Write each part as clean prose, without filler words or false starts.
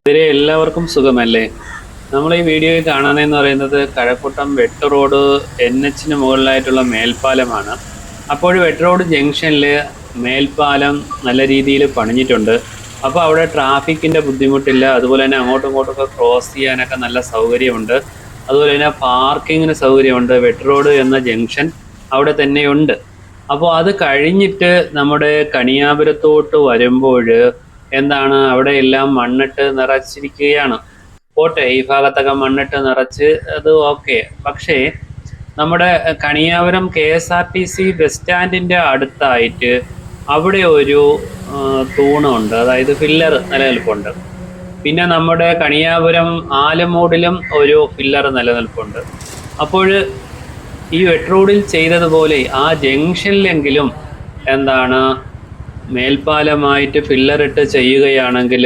ഇതിലെ എല്ലാവർക്കും സുഖമല്ലേ? നമ്മൾ ഈ വീഡിയോയിൽ കാണുന്നതെന്ന് പറയുന്നത് കഴക്കൂട്ടം വെട്ട് റോഡ് NH മുകളിലായിട്ടുള്ള മേൽപ്പാലമാണ്. അപ്പോൾ വെട്ട് റോഡ് ജംഗ്ഷനിൽ മേൽപ്പാലം നല്ല രീതിയിൽ പണിഞ്ഞിട്ടുണ്ട്. അപ്പോൾ അവിടെ ട്രാഫിക്കിൻ്റെ ബുദ്ധിമുട്ടില്ല. അതുപോലെ തന്നെ അങ്ങോട്ടും ഇങ്ങോട്ടൊക്കെ ക്രോസ് ചെയ്യാനൊക്കെ നല്ല സൗകര്യമുണ്ട്. അതുപോലെ തന്നെ പാർക്കിങ്ങിന് സൗകര്യമുണ്ട്. വെട്ട് റോഡ് എന്ന ജംഗ്ഷൻ അവിടെ തന്നെയുണ്ട്. അപ്പോൾ അത് കഴിഞ്ഞിട്ട് നമ്മുടെ കണിയാപുരത്തോട്ട് വരുമ്പോൾ അവിടെ എല്ലാം മണ്ണിട്ട് നിറച്ചിരിക്കുകയാണ്. പോട്ടെ, ഈ ഭാഗത്തൊക്കെ മണ്ണിട്ട് നിറച്ച് അത് ഓക്കെ. പക്ഷേ നമ്മുടെ കണിയാപുരം KSRTC ബസ് സ്റ്റാൻഡിൻ്റെ അടുത്തായിട്ട് അവിടെ ഒരു തൂണുണ്ട്, അതായത് ഫില്ലർ നിലനിൽപ്പുണ്ട്. പിന്നെ നമ്മുടെ കണിയാപുരം ആലമൂടിലും ഒരു ഫില്ലർ നിലനിൽപ്പുണ്ട്. അപ്പോൾ ഈ വെട്ട് റോഡിൽ ചെയ്തതുപോലെ ആ ജംഗ്ഷനിലെങ്കിലും മേൽപ്പാലമായിട്ട് ഫില്ലറിട്ട് ചെയ്യുകയാണെങ്കിൽ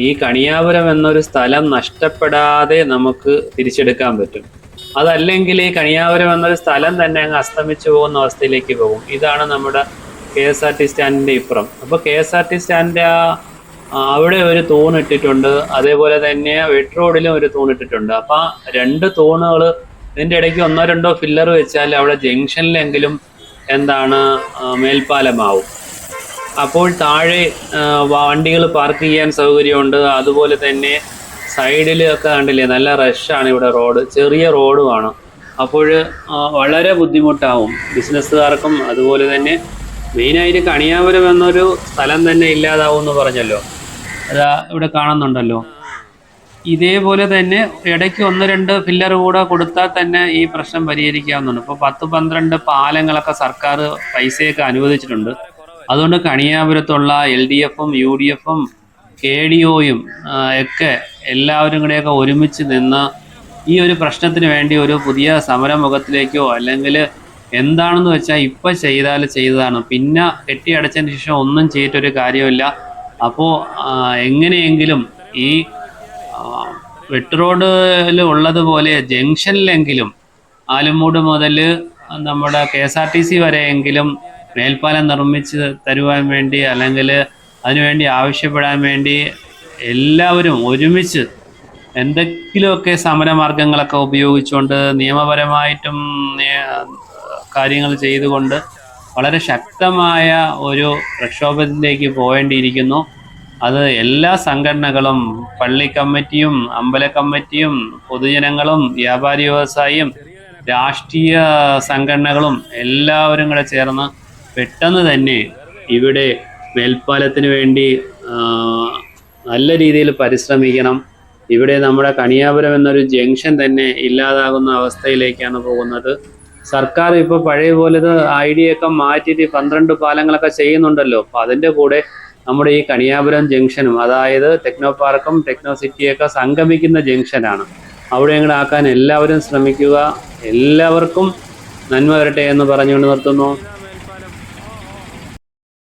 ഈ കണിയാപുരം എന്നൊരു സ്ഥലം നഷ്ടപ്പെടാതെ നമുക്ക് തിരിച്ചെടുക്കാൻ പറ്റും. അതല്ലെങ്കിൽ ഈ കണിയാപുരം എന്നൊരു സ്ഥലം തന്നെ അങ്ങ് അസ്തമിച്ചു പോകുന്ന അവസ്ഥയിലേക്ക് പോകും. ഇതാണ് നമ്മുടെ KSRTC സ്റ്റാൻഡിൻ്റെ ഇപ്പുറം. അപ്പോൾ KSRTC സ്റ്റാൻഡിൻ്റെ അവിടെ ഒരു തൂണിട്ടിട്ടുണ്ട്. അതേപോലെ തന്നെ വെട്ട് റോഡിലും ഒരു തൂണിട്ടിട്ടുണ്ട്. അപ്പോൾ രണ്ട് തൂണുകൾ ഇതിൻ്റെ ഇടയ്ക്ക് ഒന്നോ രണ്ടോ ഫില്ലർ വെച്ചാൽ അവിടെ ജംഗ്ഷനിലെങ്കിലും മേൽപ്പാലമാവും. അപ്പോൾ താഴെ വണ്ടികൾ പാർക്ക് ചെയ്യാൻ സൗകര്യമുണ്ട്. അതുപോലെ തന്നെ സൈഡിലൊക്കെ കണ്ടില്ലേ, നല്ല റഷാണ്. ഇവിടെ റോഡ് ചെറിയ റോഡുമാണ്. അപ്പോൾ വളരെ ബുദ്ധിമുട്ടാവും ബിസിനസ്സുകാർക്കും. അതുപോലെ തന്നെ മെയിനായിട്ട് കണിയാപുരം എന്നൊരു സ്ഥലം തന്നെ ഇല്ലാതാവും എന്ന് പറഞ്ഞല്ലോ, അതാ ഇവിടെ കാണുന്നുണ്ടല്ലോ. ഇതേപോലെ തന്നെ ഇടയ്ക്ക് ഒന്ന് രണ്ട് ഫില്ലർ കൂടെ കൊടുത്താൽ തന്നെ ഈ പ്രശ്നം പരിഹരിക്കാവുന്നതാണ്. ഇപ്പോൾ 10-12 പാലങ്ങളൊക്കെ സർക്കാർ പൈസയൊക്കെ അനുവദിച്ചിട്ടുണ്ട്. അതുകൊണ്ട് കണിയാപുരത്തുള്ള LDFും UDFും KDOയും ഒക്കെ എല്ലാവരും കൂടെയൊക്കെ ഒരുമിച്ച് നിന്ന് ഈ ഒരു പ്രശ്നത്തിന് വേണ്ടി ഒരു പുതിയ സമരമുഖത്തിലേക്കോ അല്ലെങ്കിൽ എന്താണെന്ന് വെച്ചാൽ ഇപ്പം ചെയ്തതാണ്. പിന്നെ കെട്ടിയടച്ചതിന് ശേഷം ഒന്നും ചെയ്തിട്ടൊരു കാര്യമില്ല. അപ്പോൾ എങ്ങനെയെങ്കിലും ഈ വെട്ട് റോഡിൽ ഉള്ളതുപോലെ ജംഗ്ഷനിലെങ്കിലും ആലുമൂട് മുതൽ നമ്മുടെ KSRTC വരെയെങ്കിലും മേൽപ്പാലം നിർമ്മിച്ച് തരുവാൻ വേണ്ടി, അല്ലെങ്കിൽ അതിനുവേണ്ടി ആവശ്യപ്പെടാൻ വേണ്ടി എല്ലാവരും ഒരുമിച്ച് എന്തെങ്കിലുമൊക്കെ സമരമാർഗങ്ങളൊക്കെ ഉപയോഗിച്ചുകൊണ്ട് നിയമപരമായിട്ടും കാര്യങ്ങൾ ചെയ്തുകൊണ്ട് വളരെ ശക്തമായ ഒരു പ്രക്ഷോഭത്തിലേക്ക് പോകേണ്ടിയിരിക്കുന്നു. അത് എല്ലാ സംഘടനകളും, പള്ളി കമ്മിറ്റിയും അമ്പല കമ്മിറ്റിയും പൊതുജനങ്ങളും വ്യാപാരി വ്യവസായിയും രാഷ്ട്രീയ സംഘടനകളും എല്ലാവരും കൂടെ ചേർന്ന് പെട്ടെന്ന് തന്നെ ഇവിടെ മേൽപ്പാലത്തിന് വേണ്ടി നല്ല രീതിയിൽ പരിശ്രമിക്കണം. ഇവിടെ നമ്മുടെ കണിയാപുരം എന്നൊരു ജംഗ്ഷൻ തന്നെ ഇല്ലാതാകുന്ന അവസ്ഥയിലേക്കാണ് പോകുന്നത്. സർക്കാർ ഇപ്പോൾ പഴയ പോലെ ഐഡിയൊക്കെ മാറ്റിയിട്ട് 12 പാലങ്ങളൊക്കെ ചെയ്യുന്നുണ്ടല്ലോ. അപ്പോൾ അതിൻ്റെ കൂടെ നമ്മുടെ ഈ കണിയാപുരം ജംഗ്ഷനും, അതായത് ടെക്നോ പാർക്കും ടെക്നോ സിറ്റിയൊക്കെ സംഗമിക്കുന്ന ജംഗ്ഷനാണ്, അവിടെ ഇങ്ങോട്ട് ആക്കാൻ എല്ലാവരും ശ്രമിക്കുക. എല്ലാവർക്കും നന്മ വരട്ടെ എന്ന് പറഞ്ഞുകൊണ്ട് നിർത്തുന്നു.